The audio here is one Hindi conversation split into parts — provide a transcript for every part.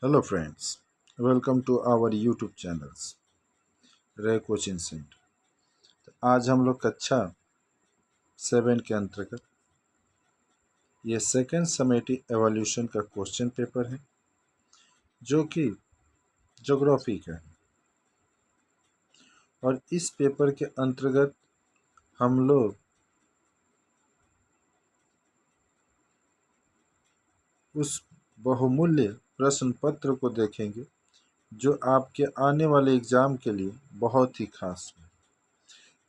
Hello friends, welcome to our YouTube channels रे कोचिंग सेंटर। आज हम लोग कक्षा 7 के अंतर्गत ये सेकेंड समेटिव एवोल्यूशन का क्वेश्चन पेपर है जो कि ज्योग्राफी का है। और इस पेपर के अंतर्गत हम लोग उस बहुमूल्य प्रश्न पत्र को देखेंगे जो आपके आने वाले एग्ज़ाम के लिए बहुत ही खास है।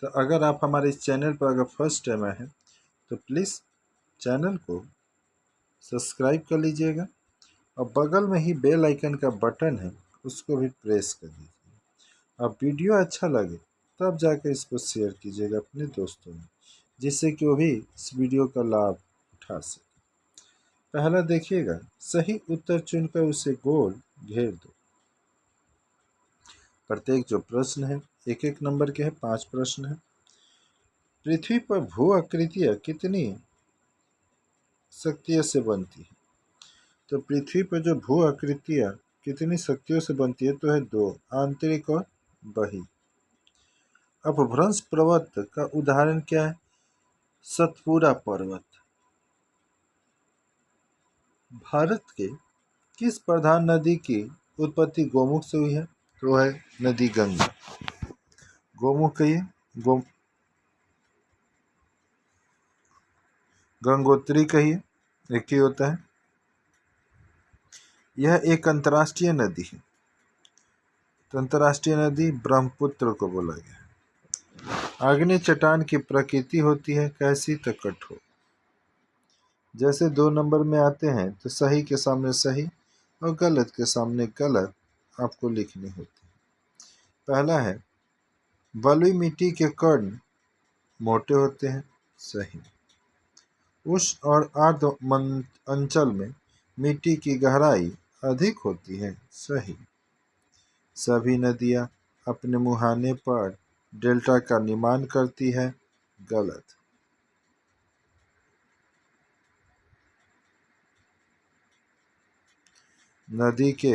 तो अगर आप हमारे इस चैनल पर अगर फर्स्ट टाइम आए हैं तो प्लीज़ चैनल को सब्सक्राइब कर लीजिएगा और बगल में ही बेल आइकन का बटन है उसको भी प्रेस कर दीजिए। अब वीडियो अच्छा लगे तब जाकर इसको शेयर कीजिएगा अपने दोस्तों में, जिससे कि वो भी इस वीडियो का लाभ उठा सके। पहला देखिएगा, सही उत्तर चुनकर उसे गोल घेर दो। प्रत्येक जो प्रश्न है एक एक नंबर के हैं, 5 प्रश्न हैं। पृथ्वी पर भू आकृतियाँ कितनी शक्तियों से बनती है? तो पृथ्वी पर जो भू आकृतियाँ कितनी शक्तियों से बनती है तो है 2, आंतरिक और बाह्य। अपभ्रंश पर्वत का उदाहरण क्या है? सतपुड़ा पर्वत। भारत के किस प्रधान नदी की उत्पत्ति गोमुख से हुई है? तो है नदी गंगा। गोमुख कहिए, गो गंगोत्री कहिए, एक ही होता है। यह एक अंतर्राष्ट्रीय नदी है। तो अंतर्राष्ट्रीय नदी ब्रह्मपुत्र को बोला गया है। आग्नेय चट्टान की प्रकृति होती है कैसी? तो कठोर। जैसे 2 नंबर में आते हैं तो सही के सामने सही और गलत के सामने गलत आपको लिखनी होती है। पहला है, बलुई मिट्टी के कण मोटे होते हैं, सही। उष्ण और आर्द्र अंचल में मिट्टी की गहराई अधिक होती है, सही। सभी नदियां अपने मुहाने पर डेल्टा का निर्माण करती है, गलत। नदी के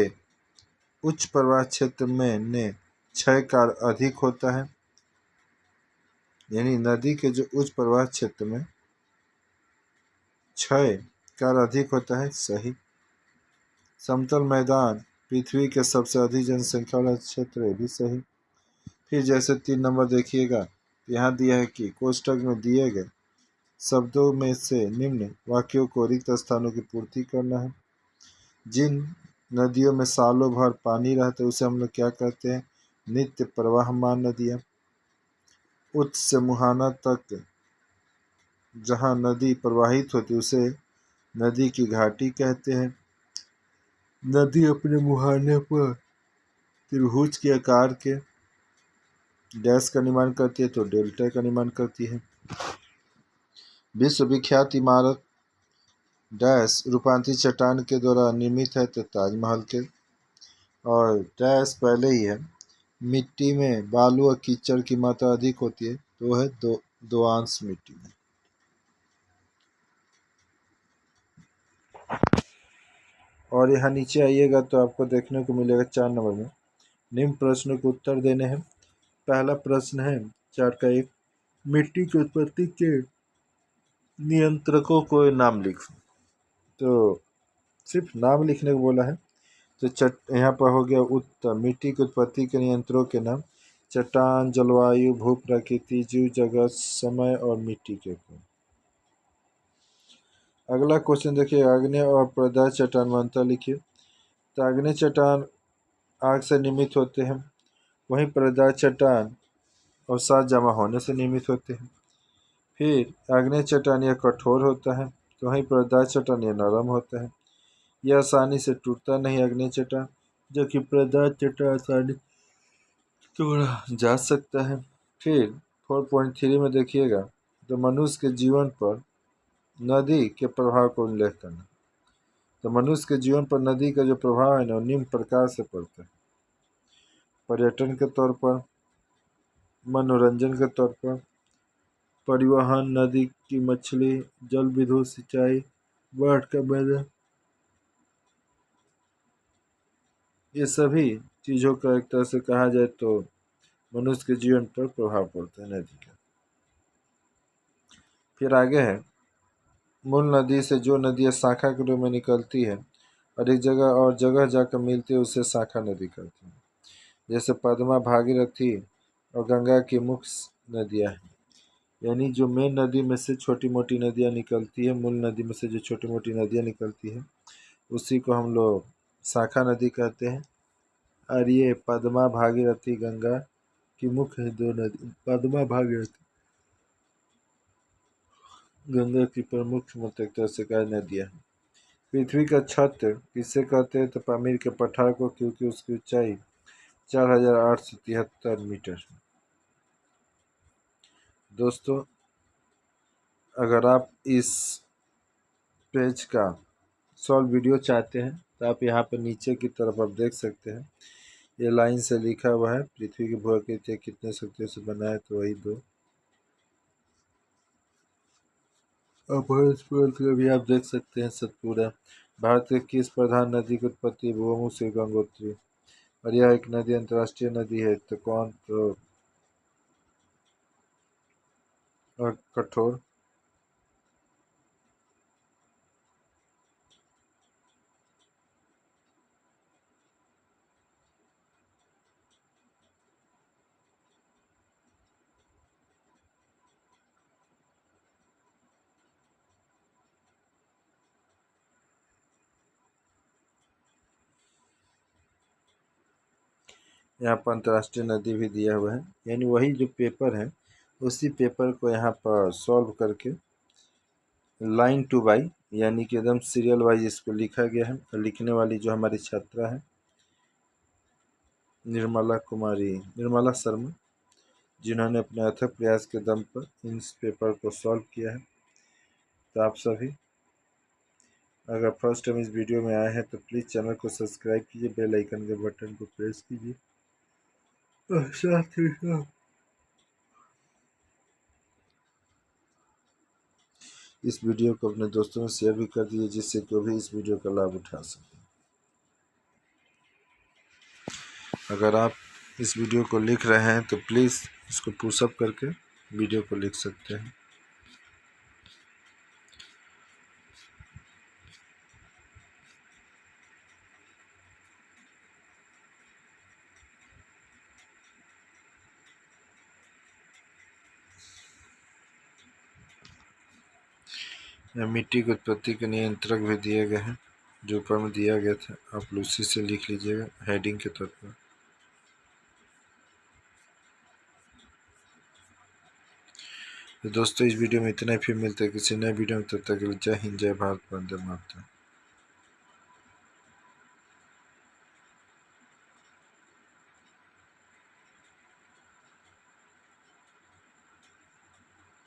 उच्च प्रवाह क्षेत्र में ने क्षय कार्य अधिक होता है, यानी नदी के जो उच्च प्रवाह क्षेत्र में क्षय कार्य अधिक होता है, सही। समतल मैदान पृथ्वी के सबसे अधिक जनसंख्या वाला क्षेत्र है, भी सही। फिर जैसे 3 नंबर देखिएगा, यहाँ दिया है कि कोष्ठक में दिए गए शब्दों में से निम्न वाक्यों को रिक्त स्थानों की पूर्ति करना है। जिन नदियों में सालों भर पानी रहता है उसे हम लोग क्या कहते हैं? नित्य प्रवाहमान नदियाँ। उत्स से मुहाना तक जहाँ नदी प्रवाहित होती है उसे नदी की घाटी कहते हैं। नदी अपने मुहाने पर त्रिभुज के आकार के डैश का निर्माण करती है तो डेल्टा का निर्माण करती है। विश्वविख्यात इमारत डैश रूपांतरित चट्टान के द्वारा निर्मित है तो ताजमहल के। और डैश पहले ही है, मिट्टी में बालू और कीचड़ की मात्रा अधिक होती है तो वह है दोआंश मिट्टी में। और यहाँ नीचे आइएगा तो आपको देखने को मिलेगा 4 नंबर में निम्न प्रश्नों के उत्तर देने हैं। पहला प्रश्न है 4 का 1, मिट्टी की उत्पत्ति के नियंत्रकों को नाम लिख। तो सिर्फ नाम लिखने को बोला है। तो यहाँ पर हो गया उत्तर, मिट्टी की उत्पत्ति के नियंत्रणों के नाम: चट्टान, जलवायु, भू प्रकृति, जीव जगत, समय और मिट्टी के गुण। अगला क्वेश्चन देखिए, आग्नेय और प्रदय चट्टान में अंतर लिखिए। तो आग्नेय चट्टान आग से निर्मित होते हैं, वहीं प्रदय चट्टान अवसाद जमा होने से निर्मित होते हैं। फिर आग्नेय चट्टान यह कठोर होता है तो वहीं प्रदय चट्टान यह नरम होता है। यह आसानी से टूटता नहीं आग्नेय चट्टान, जो कि प्रदय चट्टान आसानी तोड़ा जा सकता है। फिर 4.3 में देखिएगा, तो मनुष्य के जीवन पर नदी के प्रभाव को उल्लेख करना। तो मनुष्य के जीवन पर नदी का जो प्रभाव है ना, निम्न प्रकार से पड़ता है: पर्यटन के तौर पर, मनोरंजन के तौर पर, परिवहन, नदी की मछली, जल विद्युत सिंचाई, बाढ़ का मैदान। ये सभी चीज़ों का एक तरह से कहा जाए तो मनुष्य के जीवन पर प्रभाव पड़ता है नदी का। फिर आगे है, मूल नदी से जो नदियाँ शाखा के रूप में निकलती है और एक जगह और जगह जाकर मिलती है उसे शाखा नदी कहते हैं। जैसे पद्मा, भागीरथी और गंगा की मुख्य नदियाँ हैं। यानी जो मेन नदी में से छोटी मोटी नदियाँ निकलती है, मूल नदी में से जो छोटी मोटी नदियाँ निकलती है उसी को हम लोग शाखा नदी कहते हैं। और ये पद्मा, भागीरथी, गंगा की मुख्य दो नदी, पद्मा, भागीरथी, गंगा की प्रमुख मतलब एक तरह से कहा नदियाँ हैं। पृथ्वी का छत किसे कहते हैं तो पामीर के पठार को, क्योंकि उसकी ऊंचाई 4873 मीटर। दोस्तों, अगर आप इस पेज का सॉल्व वीडियो चाहते हैं तो आप यहाँ पर नीचे की तरफ आप देख सकते हैं, ये लाइन से लिखा हुआ है पृथ्वी की भूआकृति कितने शक्तियों से बना है, तो वही दो। और भी आप देख सकते हैं सतपुरा। भारत के किस प्रधान नदी की उत्पत्ति भूमुख से गंगोत्री, और यह एक नदी अंतर्राष्ट्रीय नदी है तो कौन, तो कठोर। यहाँ पर अंतर्राष्ट्रीय नदी भी दिया हुआ है, यानी वही जो पेपर है उसी पेपर को यहाँ पर सॉल्व करके लाइन टू बाई यानी कि एकदम सीरियल वाइज इसको लिखा गया है। और लिखने वाली जो हमारी छात्रा है निर्मला शर्मा, जिन्होंने अपने अथक प्रयास के दम पर इस पेपर को सॉल्व किया है। तो आप सभी अगर फर्स्ट टाइम इस वीडियो में आए हैं तो प्लीज़ चैनल को सब्सक्राइब कीजिए, बेल आइकन के बटन को प्रेस कीजिए और साथ ही साथ इस वीडियो को अपने दोस्तों में शेयर भी कर दीजिए, जिससे कि वो भी इस वीडियो का लाभ उठा सकें। अगर आप इस वीडियो को लिख रहे हैं तो प्लीज़ इसको पुशअप करके वीडियो को लिख सकते हैं। मिट्टी की उत्पत्ति के नियंत्रक भी दिए गए हैं, जो ऊपर में दिया गया था, आप उसी से लिख लीजिएगा हेडिंग के तौर पर। तो दोस्तों, इस वीडियो में इतना ही, फिर मिलते हैं किसी नए वीडियो में। तब तक के लिए जय हिंद, जय भारत, वंदे मातरम।